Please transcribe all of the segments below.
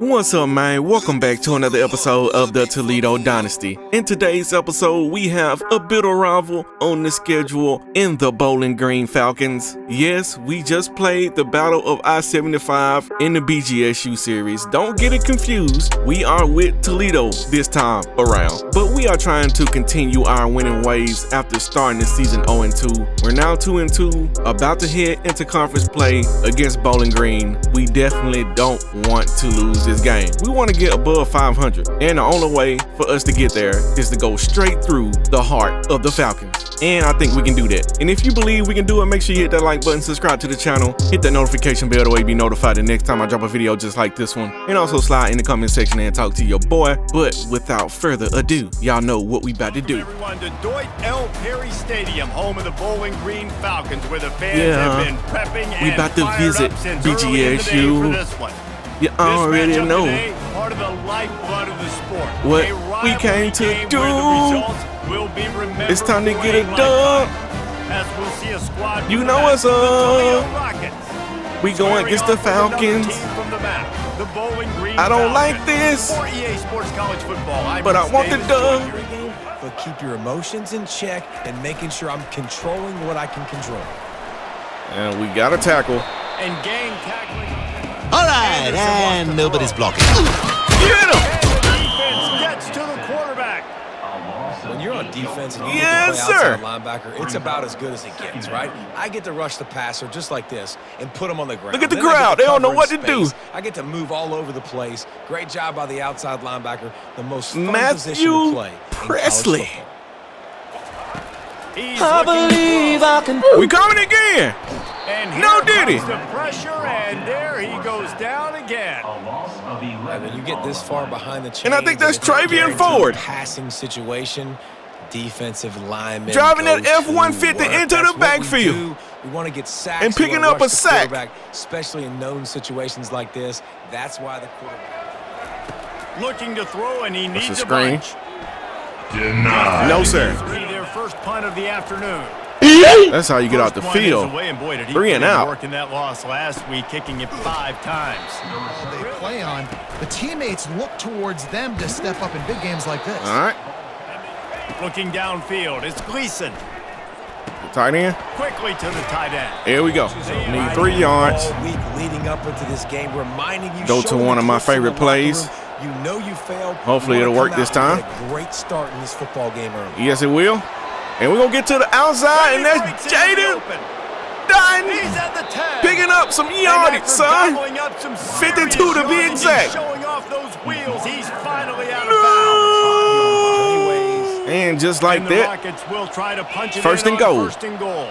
What's up, man? Welcome back to another episode of the Toledo Dynasty. In today's episode, we have a bitter rival on the schedule in the Bowling Green Falcons. Yes, we just played the Battle of I-75 in the BGSU series. Don't get it confused. We are with Toledo this time around, but we are trying to continue our winning ways after starting the season 0-2. We're now 2-2, about to head into conference play against Bowling Green. We definitely don't want to lose this game. We want to get above 500, and the only way for us to get there is to go straight through the heart of the Falcons. And I think we can do that. And if you believe we can do it, make sure you hit that like button, subscribe to the channel, hit that notification bell the way you be notified the next time I drop a video just like this one, and also slide in the comment section and talk to your boy. But without further ado, y'all know what we about to do. Everyone to Deutsch L. Perry Stadium, home of the Bowling Green Falcons, where the fans have been prepping we about to visit BGSU. For this one. You already know today, part of the lifeblood of the sport. What we came to do. It's time to get it done. As we'll see a squad. You know what's up. We going against the Falcons. I don't like this, but I want the dub. But keep your emotions in check and making sure I'm controlling what I can control. And we got a tackle. And gang tackling. All right, and nobody's blocking. Get him! Defense gets to the quarterback. When you're on defense and you Yes, get to play sir. outside linebacker, it's about as good as it gets, right? I get to rush the passer just like this and put him on the ground. Look at the Then I get crowd. to They don't know cover what in to do. space. I get to move all over the place. Great job by the outside linebacker. The most fun Matthew position to play in Presley. I believe I can. We coming again. And No diddy. the pressure, and there he goes down again. And when you get this far behind the chains, And I think that's it's a Travian guaranteed Ford. Passing situation, defensive lineman Driving that go to F-150 work. into That's the what backfield. we do. We want to get sacks And picking we wanna up a rush the sack. quarterback, especially in known situations like this. That's why the quarterback. Looking to throw, and he needs a a screen. bunch. No, sir. This will be their first punt of the afternoon. That's how you get out the First one is field. away, and boy, did he 3 and put in out. work in that loss last week, kicking it 5 times. They play on, the teammates look towards them to step up in big games like this. All right. Looking downfield, it's Gleason. Tight end. Quickly to the tight end. Here we go. Need 3 yards. All week leading up into this game, reminding you. Go to showing one the of my kids in favorite the locker plays. room, you know you failed. Hopefully You it'll wanna work come this out and time. get a great start in this football game early. Yes, it will. And we're going to get to the outside, and that's Jaden Dutton He's at the 10. picking up some yardage, son. 52 to be exact. Showing off those wheels, he's finally out of No. bounds. And just like And the that, Rockets will try to punch it First in and on goal. First and goal.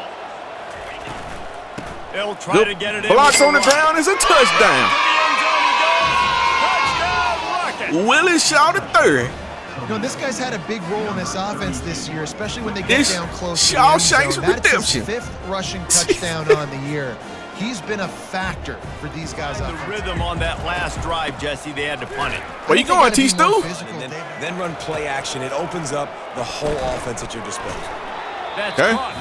They'll try good to get it blocks in. on the ground is a touchdown. Touchdown, Rockets. Willie Shaw the third. You know, this guy's had a big role in this offense this year, especially when they get This down close to the end Shawshank's zone. That's his redemption. 5th rushing touchdown on the year. He's been a factor for these guys The offensively. rhythm on that last drive, Jesse, they had to punt it. Where you They going, gotta be more T-Stu? physical. And then run play action. It opens up the whole offense at your disposal. That's Okay. caught.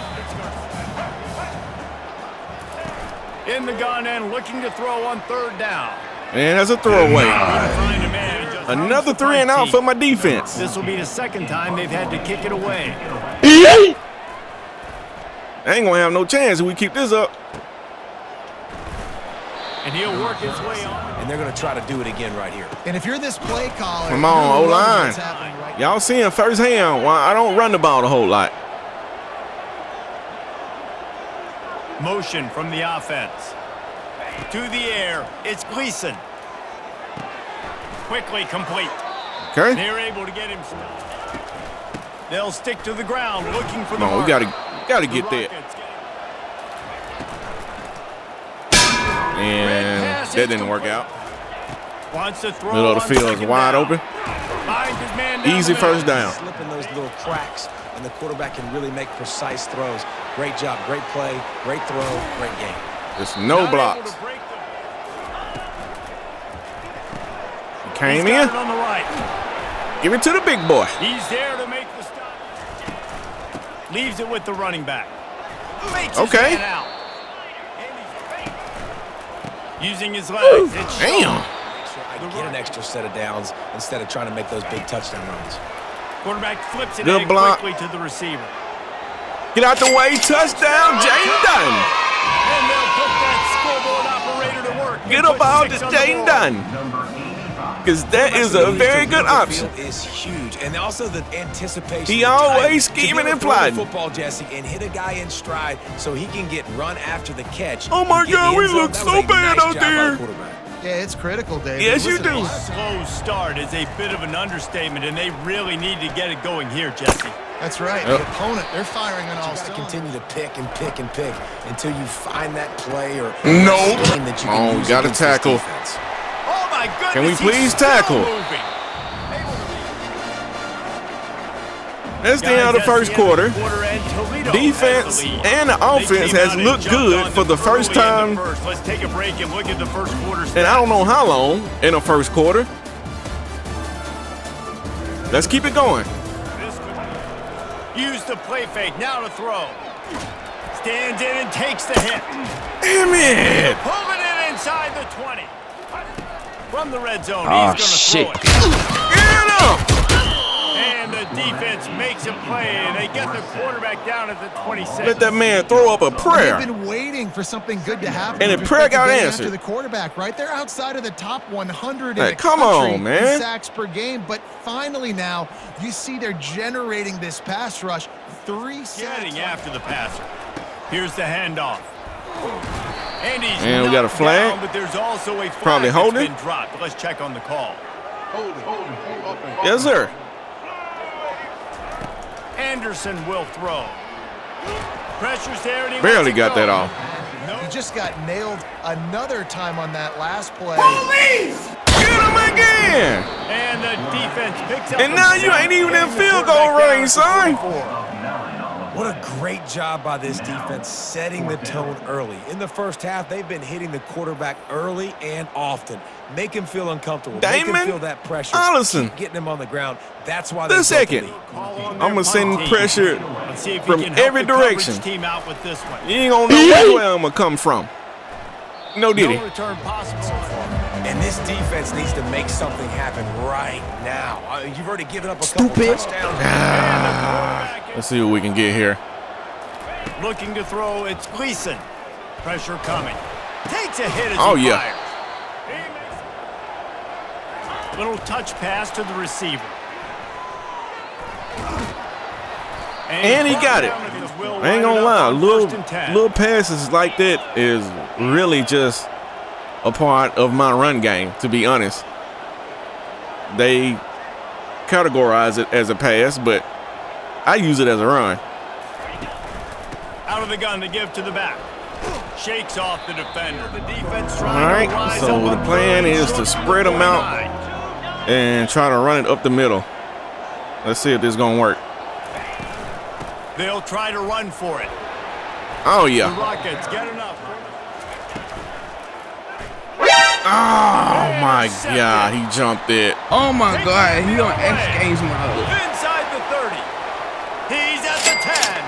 In the gun and looking to throw on 3rd down. And that's a throwaway. Find a man and just Another runs the 3 and punt out team. for my defense. This will be the 2nd time they've had to kick it away. I ain't gonna have no chance if we keep this up. And he'll work his way on. And they're going to try to do it again right here. And if you're this play caller, Come on, you're loving O-line. what's happening right Y'all seeing firsthand why I don't run the ball a whole lot. Motion from the offense. To the air, it's Gleason. Quickly complete. Okay? They're able to get him stopped. They'll stick to the ground looking for the Come on, we mark. gotta The get that. Rockets get- And pass that is didn't work complete. out. Wants to throw Middle of the on field is 2nd wide down. open. Finds his man down Easy the middle. first down. Slip in those little cracks, and the quarterback can really make precise throws. Great job, great play, great throw, great game. There's no Not able blocks. to break the- Came He's got in. it on the right. Give it to the big boy. He's there to make the stop. Leaves it with the running back. Makes Okay. his man out. And he's using his legs. It's Damn. shown. I get an extra set of downs instead of trying to make those big touchdown runs. Quarterback flips it Good in block. quickly to the receiver. Get out the way. Touchdown, Jane Dunn. And they'll put that scoreboard operator to work. Get a ball to Jane Dunn. Because that is a very good option. Is huge, and also the anticipation. He always scheming and plotting. Football, Jesse, and hit a guy in stride so he can get run after the catch. Oh my God, we look so bad out there. Yeah, it's critical, David. Yes, you do. A slow start is a bit of an understatement, and they really need to get it going here, Jesse. That's right. Yep. The opponent, they're firing on all You got to cylinders. continue to pick and pick and pick until you find that play or Nope. scheme that you can Oh, use gotta against this tackle. defense. Oh, my goodness. Can we he's please still tackle? moving. That's the end of the first quarter. And Defense and the offense has looked good for the first time. Let's take a break and look at the first quarter. And I don't know how long in the first quarter. Let's keep it going. Use the play fake. Now to throw. Stands in and takes the hit. Damn it. Pulling it inside the 20. From the red zone, Oh, he's going to shit. throw it. Get him. And the defense makes a play, and they get the quarterback down at the 26. Let that man throw up a prayer. They've been waiting for something good to happen. And the with prayer respect to got getting answered. after the quarterback, right? They're outside of the top 100 Hey, in the come country on, man. in sacks per game, but finally now you see they're generating this pass rush. 3 sacks. Getting after the passer. Here's the handoff. And he's And we got a knocked flag. down, but there's also a flag Probably that's holding. been dropped. Let's check on the call. Yes, sir. Anderson will throw. Pressure's there, and he Barely lets it got go. that off. He just got nailed another time on that last play. Get him again. And the defense picks up. And a now you sack. ain't even in Brings the field goal quarterback down range, to the son. 44. What a great job by this defense setting the tone early. In the first half, they've been hitting the quarterback early and often. Make him feel uncomfortable. Make Damon him feel that pressure. Allison. Keep getting him on the ground. That's why The they second. Call on I'm their going to send punt pressure team. Let's see if from he can help every the coverage direction. team out with this one. You ain't going to know where I'm going to come from. No diddy. No return possible. And this defense needs to make something happen right now. You've already given up a couple touchdowns. Let's see what we can get here. Looking to throw, it's Gleason. Pressure coming. Takes a hit as Oh, he yeah. fires. Little touch pass to the receiver. And he got it. I ain't gonna lie, little passes like that is really just a part of my run game, to be honest. They categorize it as a pass, but I use it as a run. Out of the gun to give to the back. Shakes off the defender. The defense All trying right, to rise so up the on plan third is to short spread them goal out line. and try to run it up the middle. Let's see if this is gonna work. They'll try to run for it. Oh The yeah. Rockets get enough. Oh my God, he jumped it. Oh my God, he on X Games mode. Inside the 30. He's at the 10.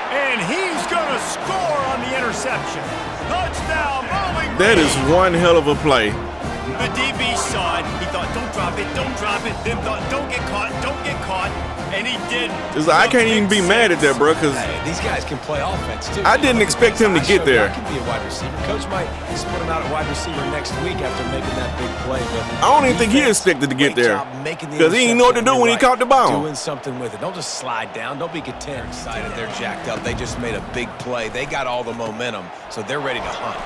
And he's going to score on the interception. Touchdown, Bowling Green. That is one hell of a play. The DB saw it. He thought, don't drop it, don't drop it. Then thought, don't get caught, don't get caught. And he did. It's like, I can't even be mad at that, bro, because Hey, these guys can play offense, too. I didn't expect him to get there. I can be a wide receiver. Coach might split him out at wide receiver next week after making that big play. But I don't even think he expected to get great there, job making the because he didn't know what to do when he interception. caught the ball. Doing something with it. Don't just slide down. Don't be content. Excited. They're jacked up. They just made a big play. They got all the momentum, so they're ready to hunt.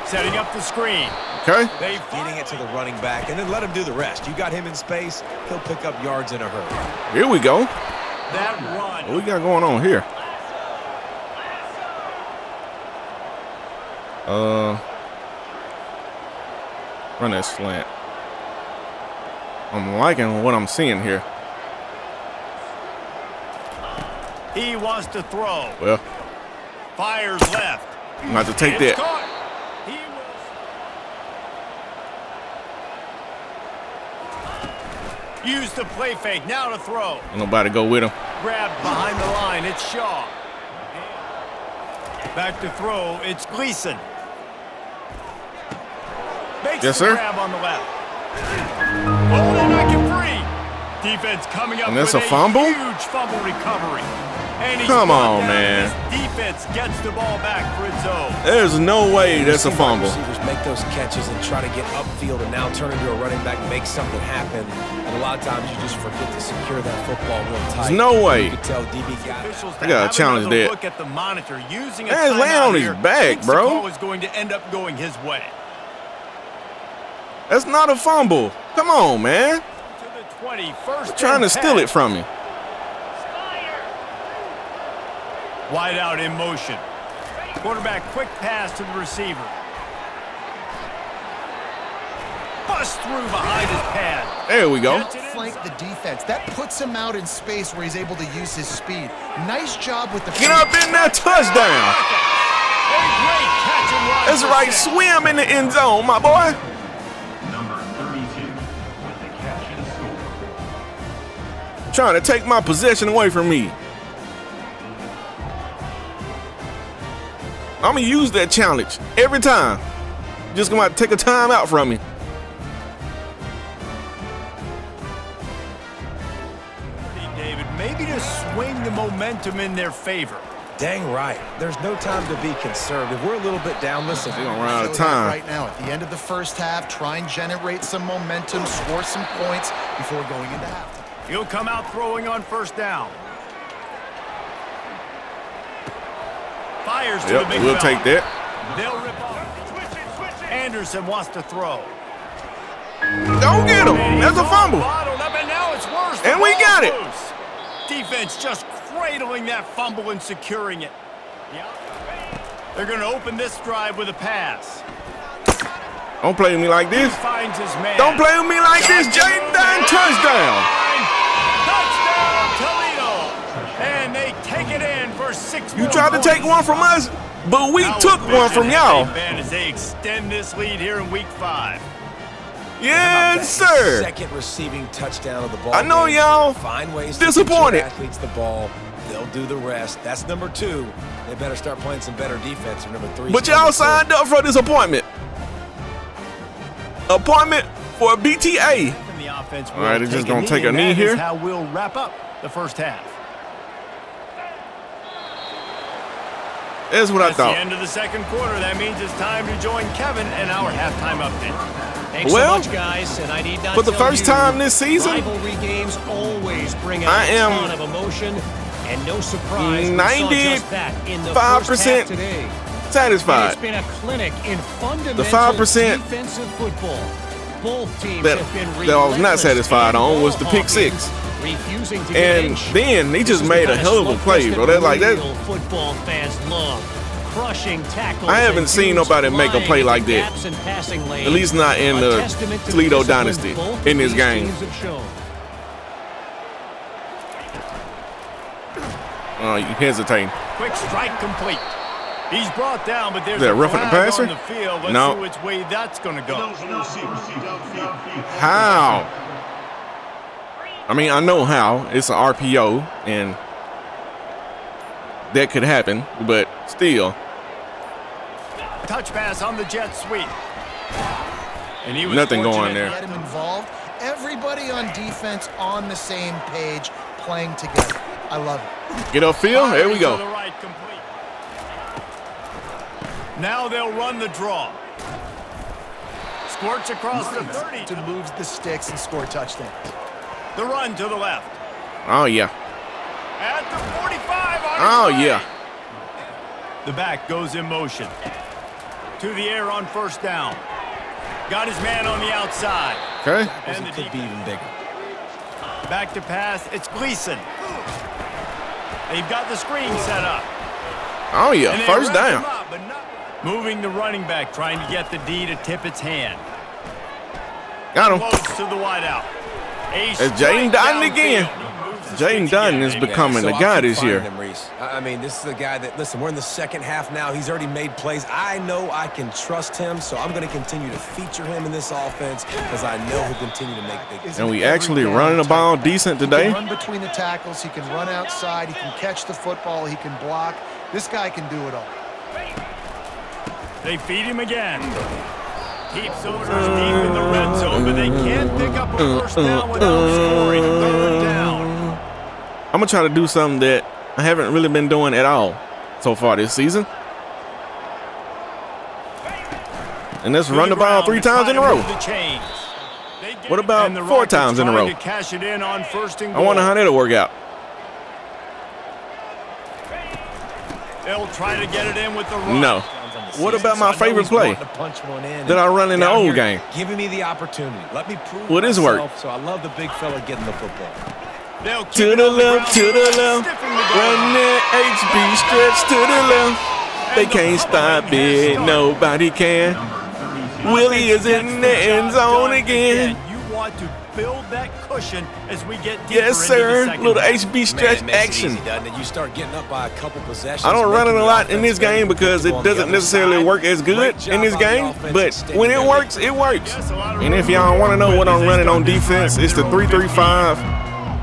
Setting up the screen. Okay? They Getting it to the running back, and then let him do the rest. You got him in space. He'll pick up yards in a hurry. Here we go. that run. What we got going on here? Run that slant. I'm liking what I'm seeing here. He wants to throw. Well, Fires left. I'm about to take It's that. caught. He will use the play fake. Now to throw. Ain't nobody go with him. Grabbed behind the line. It's Shaw. Back to throw. It's Gleason. Makes Yes, the sir. grab on the left. Oh, they're not get free. Defense coming up And that's with a fumble? huge fumble recovery. And he's Come on, brought down. man. This defense gets the ball back for its own. There's no way that's a fumble. Receivers make those catches and try to get upfield and now turn into a running back and make something happen. And a lot of times you just forget to secure that football real tight. There's no way. You can tell DB got it. Officials I gotta challenge have another that. Look at the monitor using a Man, he's laying timeout on his here. back, Thinks the bro. call is going to end up going his way. That's not a fumble. Come on, man. To the 20, first Trying to and steal 10. it from you. Wide out in motion. Quarterback quick pass to the receiver. Bust through behind his pad. There we go. Gets it Flank inside. the defense. That puts him out in space where he's able to use his speed. Nice job with the Get up in there, touchdown. A great catch and run. That's for right, six. swim in the end zone, my boy. Number 32 with the catch and score. Trying to take my possession away from me. I'm gonna use that challenge every time. Just gonna take a time out from me. David, maybe to swing the momentum in their favor. Dang right. There's no time to be conservative. We're a little bit down. Listen, They're gonna run out of Show that time. right now at the end of the first half. Try and generate some momentum, score some points before going into half. He'll come out throwing on first down. Fires to the Yep, big we'll fella. take that. They'll rip off. Anderson wants to throw. Don't get him. And That's he's a fumble. all bottled up, and now it's worse. And The we ball's got it. loose. Defense just cradling that fumble and securing it. Yeah. They're going to open this drive with a pass. Don't play with me like He this. finds his man. Don't play with me like this. Jaden Dunn, touchdown. Touchdown, Toledo. And they take it in for 6 You more tried to points. take one from us, but we Now took with one from vision y'all. and band as they extend this lead here in week 5. Yes, sir. Second receiving touchdown of the ball. I know game. y'all Find ways to disappointed. get your athletes the ball. They'll do the rest. That's number 2. They better start playing some better defense. Or number 3. But y'all signed up for this appointment. Appointment for a BTA. From the offense, All right, will they're just take gonna take a and knee that here. is how we'll wrap up the first half. That's what I That's the thought. end of the second quarter. That means it's time to join Kevin and our halftime update. Thanks Well, so much, guys, and I need not for the tell first you, time this season, rivalry games always bring out I a am ton of emotion, and no surprise, we saw just that in the 95% first half today. satisfied. It's been a clinic in fundamental 5% defensive football. Both teams that- have been that I was not relentless satisfied in on was ball the pick hawking, six. refusing to get And inch. then they This just is the made a kind hell of a slugfest play, bro. They're like that. real football fans love. Crushing tackles. I haven't and seen dudes nobody make a flying play into like that. gaps and passing lanes. At least not in A the testament to Toledo discipline dynasty both in this these game. teams have shown. Oh, you hesitating. Quick strike complete. He's brought down, but there's Is that a roughing the flag passer? on the field. Let's No. see which way that's going to go. How? I mean, I know how. It's an RPO, and that could happen, but still. Touch pass on the jet sweep. And he was Nothing going fortunate. there. Get him involved. Everybody on defense on the same page, playing together. I love it. Get upfield. There we To go. the right, complete. Now they'll run the draw. Squirts across the 30. To move the sticks and score touchdowns. The run to the left. Oh, yeah. At the 45 on Oh, his way. yeah. The back goes in motion. To the air on first down. Got his man on the outside. Okay. And the It could be even bigger. back to pass. It's Gleason. They've got the screen set up. Oh, yeah. And they First wrap him down. up, but not- Moving the running back, trying to get the D to tip its hand. Got him. Close to the wideout. It's Jaden Dunn again. Jaden Dunn is becoming the So guy I'll keep this year. finding him, Reese. I mean, this is the guy that, listen, we're in the second half now. He's already made plays. I know I can trust him, so I'm going to continue to feature him in this offense because I know he'll continue to make big plays. And we actually running the ball decent He today. can run between the tackles. He can run outside. He can catch the football. He can block. This guy can do it all. They feed him again. Keeps owners deep in the red zone, but they can't pick up a first down without scoring. Third down. I'm going to try to do something that I haven't really been doing at all so far this season. And let's run the ball 3 times in a row. What about 4 times in a row? I wonder how that'll work out. They'll try to get it in with the run. No. What about my favorite play that I run in the old game? Giving me the opportunity. Let me prove Will this work? myself, so I love the big fella getting the football. To the left, run that HB stretch to the left. They can't stop it, nobody can. Willie is in the end zone again. You want to build that cushion as we get deeper Yes, sir. into the Little second HB stretch action. You start getting up by a couple possessions. I don't run it a lot in this game because it doesn't necessarily work as good in this game. But when it works, it works. And if y'all want to know what I'm running on defense, it's the 3-3-5.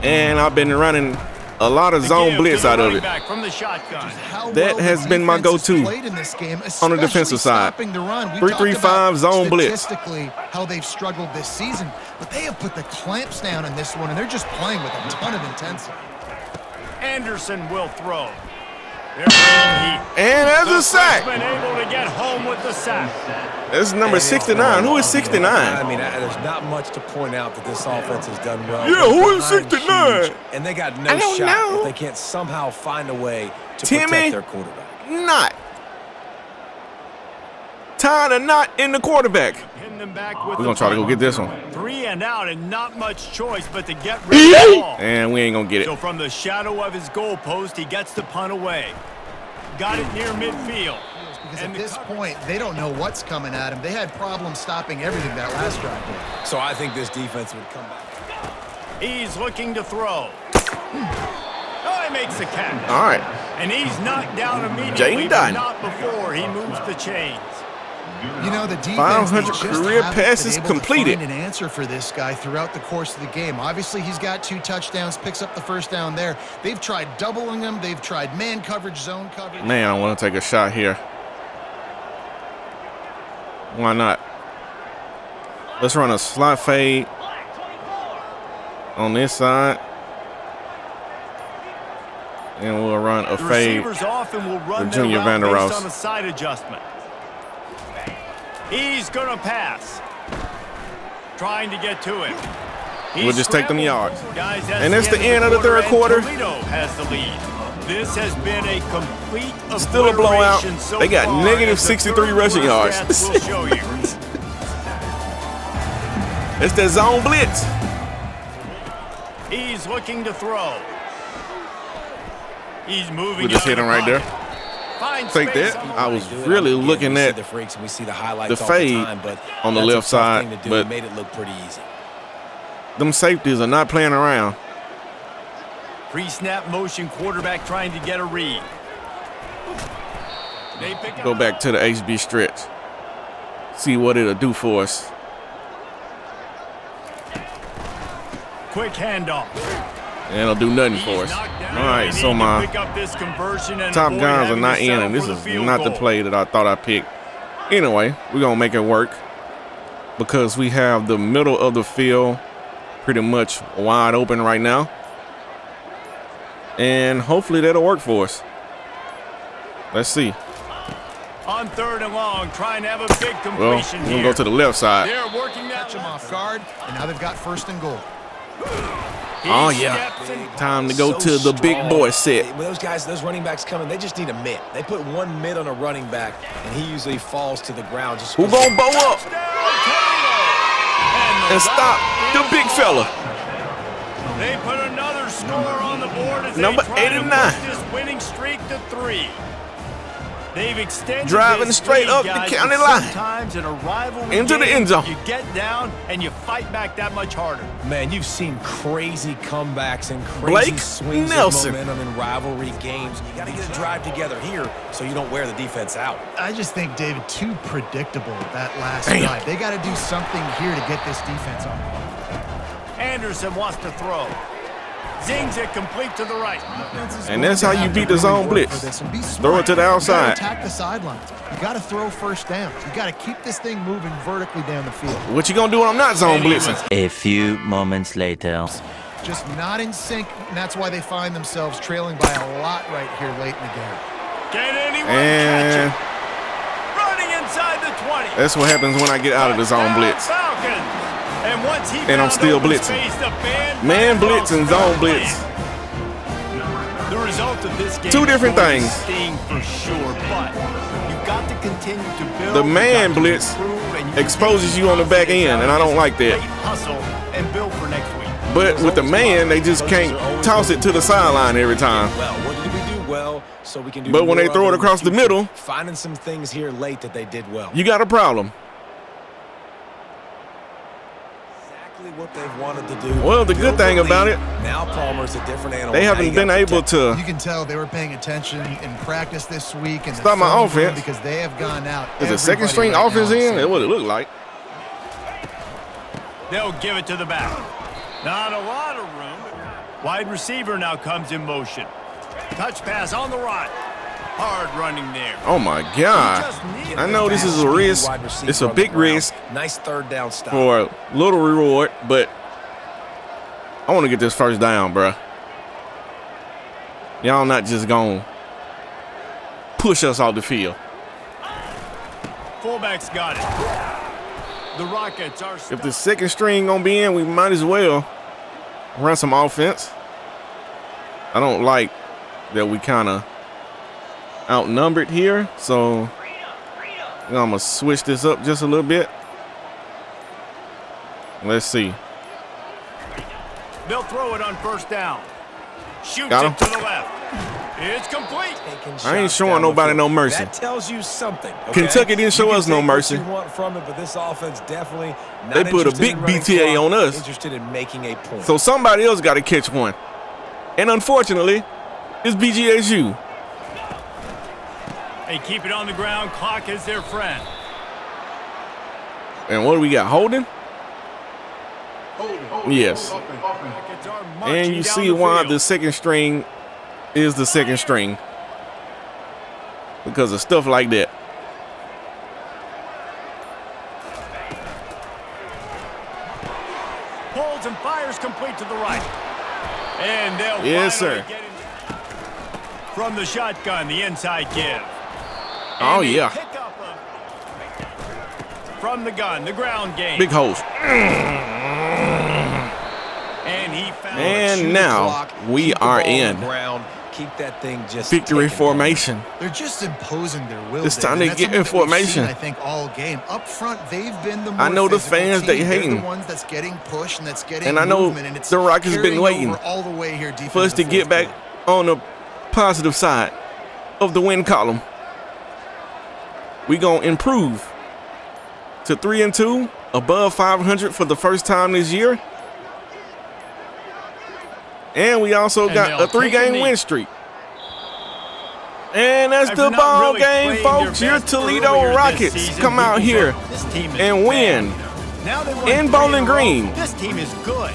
And I've been running a lot of zone blitz out of it. That has been my go-to on the defensive side. 3-3-5 zone blitz. Statistically, how they've struggled this season, but they have put the clamps down in this one, and they're just playing with a ton of intensity. Anderson will throw. And there's a sack. Been able to get home with the sack. This is number 69. Who is 69? I mean, there's not much to point out that this offense has done well. Yeah, who is 69? And they got no shot if they can't somehow find a way to protect their quarterback. Not. Tying a knot in the quarterback. We're going to try to go get this one. 3 and out and not much choice but to get rid of the ball. And we ain't going to get it. So from the shadow of his goal post, he gets the punt away. Got it near midfield. Because at this point, they don't know what's coming at him. They had problems stopping everything that last drive. So I think this defense would come back. He's looking to throw. Oh, he makes the catch. All right. And he's knocked down immediately, but not before he moves the chains. You know, the defense, 500 career passes completed. An answer for this guy throughout the course of the game. Obviously, he's got 2 touchdowns, picks up the first down there. They've tried doubling him. They've tried man coverage, zone coverage. Man, I want to take a shot here. Why not? Let's run a slot fade on this side. And we'll run a fade with Junior Vander Ross. On a side adjustment. He's going to pass. Trying to get to him. We'll just take them yards. Guys, and that's the end of the third quarter. Toledo has the lead. This has been a complete still a blowout. So they got negative 63 rushing yards. We'll show you. It's the zone blitz. He's looking to throw. He's moving. We'll just hit him right there. Take that. I was really looking at the fade on the left side, but made it look pretty easy. Them safeties are not playing around. Pre-snap motion quarterback trying to get a read. Go back to the HB stretch. See what it'll do for us. Quick handoff. And it'll do nothing for us. All right, so my top guys are not in, and this is not the play that I thought I picked. Anyway, we're going to make it work because we have the middle of the field pretty much wide open right now. And hopefully that'll work for us. Let's see. On 3rd and long, trying to have a big completion we're going to go to the left side. They're working that catch him off guard, and now they've got 1st and goal. Oh, yeah. Time to go to the big boy set. When those guys, those running backs coming, they just need a mitt. They put 1 mitt on a running back, and he usually falls to the ground. Just who gonna bow up and stop the big fella? They put another score on the board as number they 89. To push this winning streak to 3. They've extended driving straight up the county line. Sometimes in a rivalry into the end zone. You get down and you fight back that much harder. Man, you've seen crazy comebacks and crazy swings of momentum in rivalry games. You got to get a drive together here so you don't wear the defense out. I just think, David, too predictable that last drive. They got to do something here to get this defense on. Anderson wants to throw. Zings it complete to the right. And that's how you beat the zone blitz. Throw it to the outside. Attack the sidelines. You got to throw first downs. You got to keep this thing moving vertically down the field. What you gonna do when I'm not zone blitzing? A few moments later. Just not in sync, and that's why they find themselves trailing by a lot right here late in the game. Can anyone And catch it? Running inside the 20. that's what happens when I get out of the zone blitz. Falcons. And once he And I'm still found open blitzing. space, the Man blitz and zone blitz. The result of this game Two different is going to things. sting for sure, but you've got to continue to build. The man you've got to blitz improve, and you exposes continue you on the back to end, and I don't like that. hustle and build for next week. But with the man, they just can't toss it to the sideline every time. Well, what did we do well so we can do But when they more throw of it across the in future? middle, Finding some things here late that they did well. you got a problem. Exactly what they've wanted to do. Well, the good thing about it, now Palmer's a different animal. they Now haven't you been gotta able protect to You can tell they were paying attention in practice this week. And stop my offense. because they have gone out. Is the second string Everybody right offense now is in? saying, That's what it looked like. They'll give it to the back. Not a lot of room. Wide receiver now comes in motion. Touch pass on the right. Hard running there. Oh my God. I know this is a risk. It's a big risk Nice third down stop. for a little reward, but I want to get this first down, bruh. Y'all not just gonna push us off the field. Fullback's got it. The Rockets are If the second string gonna be in, we might as well run some offense. I don't like that we kind of outnumbered here, so I'm gonna switch this up just a little bit. Let's see. They'll throw it on first down. Shoots Got him. it to the left. It's complete. I ain't showing nobody no mercy. That tells you something. Okay? Kentucky didn't show You can us no take mercy. What you want from it, but this offense definitely not They put a interested big in running BTA clock, on us. Interested in making a point. So somebody else got to catch one. And unfortunately, it's BGSU. They keep it on the ground. Clock is their friend. And what do we got? Holding? Yes. Rockets are And marching you down see the why field. the second string is the second string. Because of stuff like that. Pulls and fires complete to the right. And they'll Yes, finally sir. get it. From the shotgun, the inside give. Oh, And a yeah. pickup of- From the gun, the ground game. Big holes. And he found And Chew the now clock, we keep the are ball on in the ground, keep that thing just victory ticking. formation. They're just imposing their will. It's time David, to and get that's something that we've information. seen, I think all game up front, they've been the more I know the physical fans, team. they They're hating. the ones that's getting pushed and that's getting And I know movement, and it's the Rockets been carrying waiting over all the way here deep for us into to the get fourth back quarter. on the positive side of the win column. We gonna improve to 3-2, above 500 for the first time this year. And we also got they'll a 3-game take a knee. win streak. And that's After the not ball really game, playing folks. their Your best Toledo earlier this Rockets season, come out people here thought, "This team is and bad." win. Now they won in 3 in Bowling a row. Green. This team is good.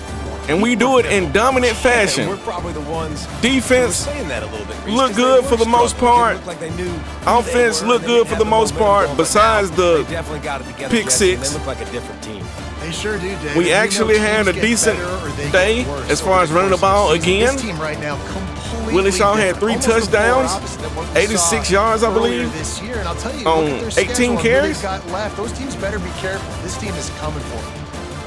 And we do it in dominant And fashion. we're probably the ones Defense who were saying that a little bit. Reese, look 'cause they good were for the most struggling. It part. looked like they knew who Offense they were. looked They good didn't for have the most momentum part, going, but besides now the they definitely got it together, pick Jesse, six. and They look like a different team. They sure do, David. We know actually had teams a get decent better or they get day worse as far over as the running the course of ball the season. again. This team right now completely Willie Shaw had different. 3 Almost the polar touchdowns, opposite of what we 86 saw yards, I earlier believe, this year. And I'll tell you, on look at their 18 schedule and who carries. they've got left. Those teams better be careful. This team is coming for them.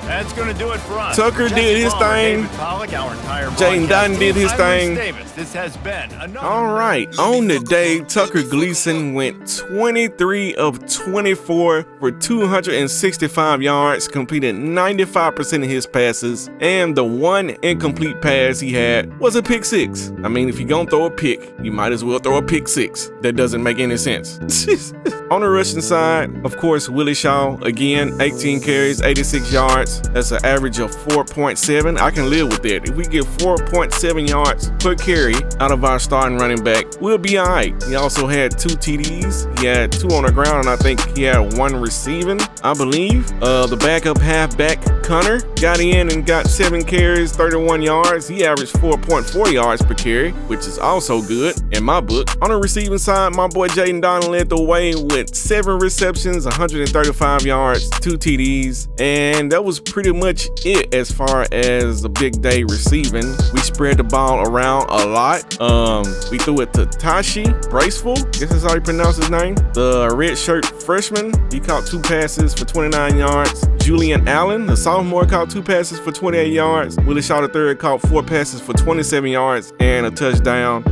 That's going to do it for us. Tucker Jesse did his Palmer, thing. David Pollack, our entire Jaden broadcast Dutton team. did his I'm thing. Reese Davis. This has been another. All right, on the day, Tucker Gleason went 23 of 24 for 265 yards, completed 95% of his passes, and the one incomplete pass he had was a pick 6. I mean, if you're gonna throw a pick, you might as well throw a pick 6. That doesn't make any sense. On the rushing side, of course, Willie Shaw, again, 18 carries, 86 yards. That's an average of 4.7. I can live with that. If we get 4.7 yards per carry out of our starting running back, we'll be all right. He also had 2 TDs. He had 2 on the ground, and I think he had 1 receiving, I believe. The backup halfback Connor got in and got 7 carries, 31 yards. He averaged 4.4 yards per carry, which is also good in my book. On the receiving side, my boy Jaden Donnelly led the way with 7 receptions, 135 yards, 2 TDs, and that was pretty much it as far as the big day receiving. We spread the ball around a lot. We threw it to Tashi Braceful, I guess that's how you pronounce his name. The red shirt freshman, he caught 2 passes for 29 yards. Julian Allen, the sophomore, caught 2 passes for 28 yards. Willie Shaw III caught 4 passes for 27 yards and a touchdown.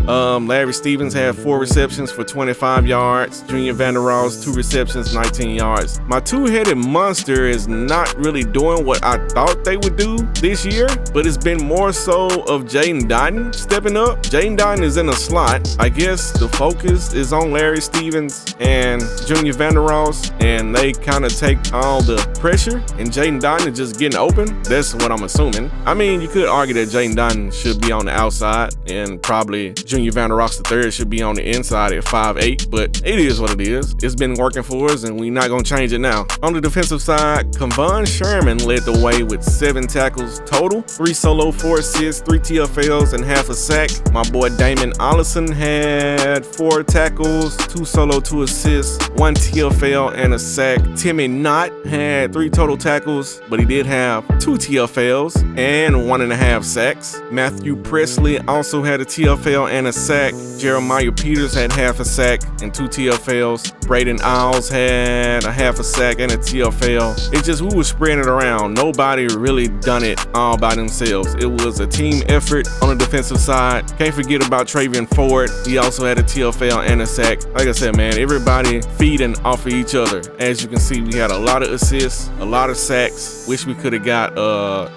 Larry Stevens had 4 receptions for 25 yards. Junior Vander Ross, 2 receptions, 19 yards. My two-headed monster is not really doing what I thought they would do this year, but it's been more so of Jaden Dotton stepping up. Jaden Dotton is in a slot. I guess the focus is on Larry Stevens and Junior Vander Ross, and they kind of take all the pressure, and Jaden Dotton is just getting open. That's what I'm assuming. I mean, you could argue that Jaden Dotton should be on the outside, and probably Junior Vander Ross III should be on the inside at 5'8", but it is what it is. It's been working for us, and we're not going to change it now. On the defensive side, Kevon Sherman led the way with 7 tackles total, 3 solo, 4 assists, 3 TFLs, and half a sack. My boy Damon Ollison had 4 tackles, 2 solo, 2 assists, 1 TFL, and a sack. Timmy Knott had 3 total tackles, but he did have 2 TFLs and 1.5 sacks. Matthew Presley also had a TFL and a sack. Jeremiah Peters had half a sack and 2 TFLs. Braden Isles had a half a sack and a TFL. It's just we were spreading it around. Nobody really done it all by themselves. It was a team effort on the defensive side. Can't forget about Travion Ford. He also had a TFL and a sack. Like I said, man, everybody feeding off of each other. As you can see, we had a lot of assists, a lot of sacks. Wish we could have got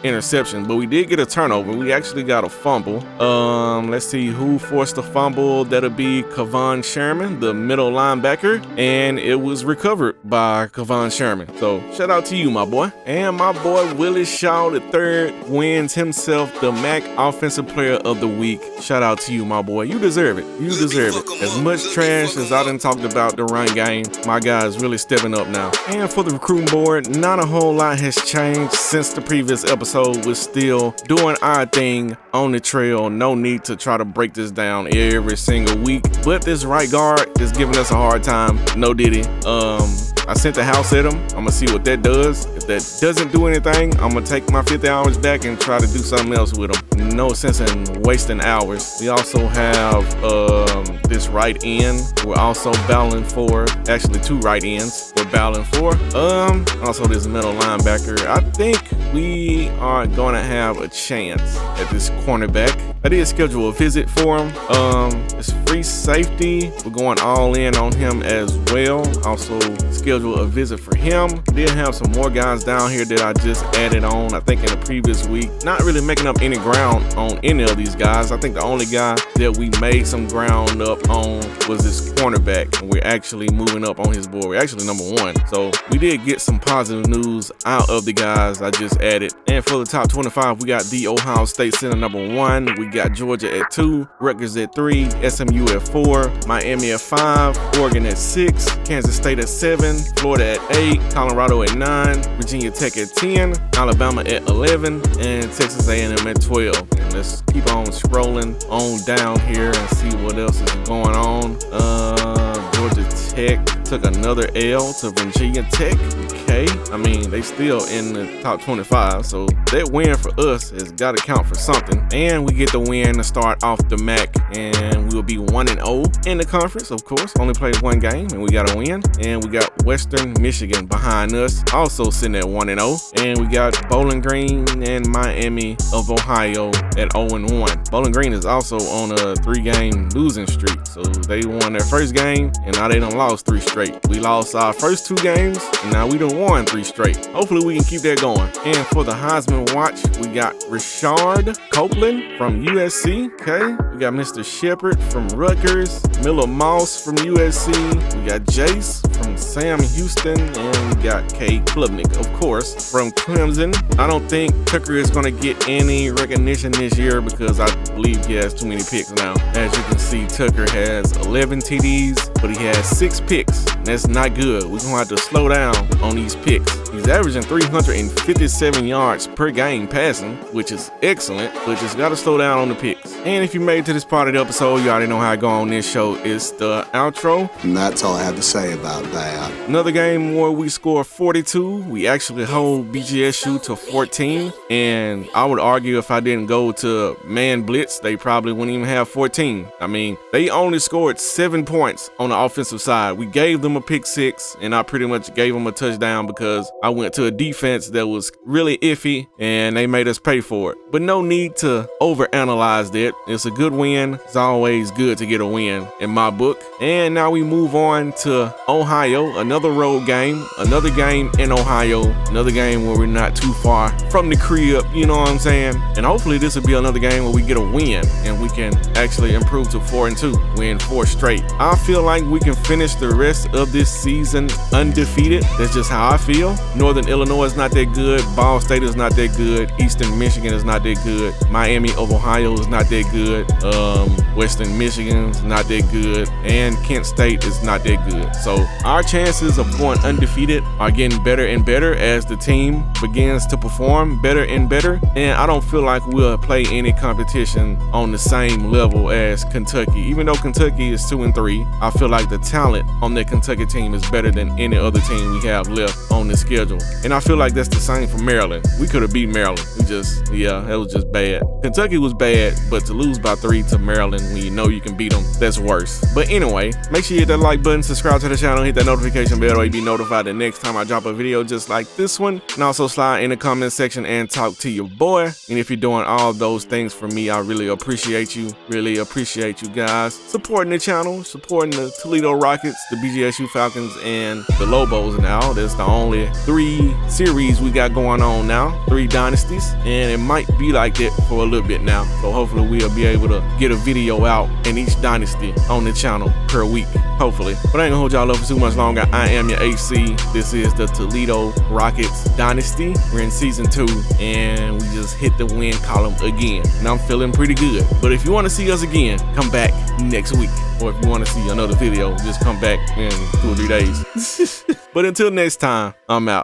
interception, but we did get a turnover. We actually got a fumble. Let's see who forced the fumble. That'll be Kevon Sherman, the middle linebacker, and it was recovered by Kevon Sherman. So shout out to you, my boy. And my boy Willie Shaw III wins himself the MAC Offensive Player of the Week. Shout out to you, my boy. You deserve it. You deserve it. As much trash as I done talked about the run game, my guy is really stepping up now. And for the recruiting board, not a whole lot has changed since the previous episode. We're still doing our thing on the trail. No need to try to break this down every single week. But this right guard is giving us a hard time. No diddy. I sent the house at him. I'm gonna see what that does. If that doesn't do anything, I'm gonna take my 50 hours back and try to do something else with him. No sense in wasting hours. We also have this right end. We're also battling for, actually 2 right ends we're battling for. Also this middle linebacker. I think we are gonna have a chance at this cornerback. I did schedule a visit for him. It's free safety. We're going all in on him as well. Also schedule a visit for him. Did have some more guys down here that I just added on, I think in the previous week. Not really making up any ground on any of these guys. I think the only guy that we made some ground up on was this cornerback, and we're actually moving up on his board. We're actually number 1. So we did get some positive news out of the guys I just added. And for the top 25, we got the Ohio State Center number 1. We got Georgia at 2, Rutgers at 3, SMU at 4, Miami at 5, Oregon at 6, Kansas State at 7, Florida at 8, Colorado at 9, Virginia Tech at 10, Alabama at 11, and Texas A&M at 12. And let's keep on scrolling on down here and see what else is going on. Georgia Tech took another L to Virginia Tech. Okay, I mean, they still in the top 25, so that win for us has got to count for something. And we get the win to start off the MAC, and we'll be 1-0 in the conference, of course. Only played 1 game, and we got a win. And we got Western Michigan behind us, also sitting at 1-0. And we got Bowling Green and Miami of Ohio at 0-1. Bowling Green is also on a 3-game losing streak, so they won their first game, and now they done lost 3 straight. We lost our first 2 games, and now we done won 3 straight. Hopefully we can keep that going. And for the Heisman watch, we got Rashard Copeland from USC. Okay, we got Mr. Shepard from Rutgers, Miller Moss from USC. We got Jace from Sam Houston, and we got K. Klubnik, of course, from Clemson. I don't think Tucker is going to get any recognition this year because I believe he has too many picks now. As you can see, Tucker has 11 TDs, but he has 6 picks. That's not good. We're going to have to slow down on these picks. He's averaging 357 yards per game passing, which is excellent, but just got to slow down on the picks. And if you made it to this part of the episode, you already know how I go on this show. It's the outro. And that's all I have to say about that. Another game where we score 42. We actually hold BGSU to 14. And I would argue if I didn't go to man blitz, they probably wouldn't even have 14. I mean, they only scored 7 points on the offensive side. We gave them a pick 6, and I pretty much gave them a touchdown because I went to a defense that was really iffy, and they made us pay for it. But no need to overanalyze that. It's a good win. It's always good to get a win in my book. And now we move on to Ohio, another road game, another game in Ohio, another game where we're not too far from the crib, you know what I'm saying? And hopefully this will be another game where we get a win and we can actually improve to 4-2, win 4 straight. I feel like we can finish the rest of this season undefeated. That's just how I feel. Northern Illinois is not that good. Ball State is not that good. Eastern Michigan is not that good. Miami of Ohio is not that good. Western Michigan is not that good. And Kent State is not that good. So our chances of going undefeated are getting better and better as the team begins to perform better and better. And I don't feel like we'll play any competition on the same level as Kentucky. Even though Kentucky is 2-3, I feel like the talent on that Kentucky team is better than any other team we have left on the schedule. And I feel like that's the same for Maryland. We could have beat Maryland. That was just bad. Kentucky was bad, but to lose by 3 to Maryland when you know you can beat them, that's worse. But anyway, make sure you hit that like button, subscribe to the channel, hit that notification bell, or you'll be notified the next time I drop a video just like this one. And also slide in the comment section and talk to your boy. And if you're doing all those things for me, I really appreciate you. Really appreciate you guys supporting the channel, supporting the Toledo Rockets, the BGSU Falcons, and the Lobos now. That's the only 3 series we got going on now, 3 dynasties, and it might be like that for a little bit now. So hopefully we'll be able to get a video out in each dynasty on the channel per week, hopefully. But I ain't gonna hold y'all up for too much longer. I am your AC. This is the Toledo Rockets Dynasty. We're in season 2, and we just hit the win column again, and I'm feeling pretty good. But if you want to see us again, come back next week. Or if you want to see another video, just come back in 2 or 3 days. But until next time, I'm out.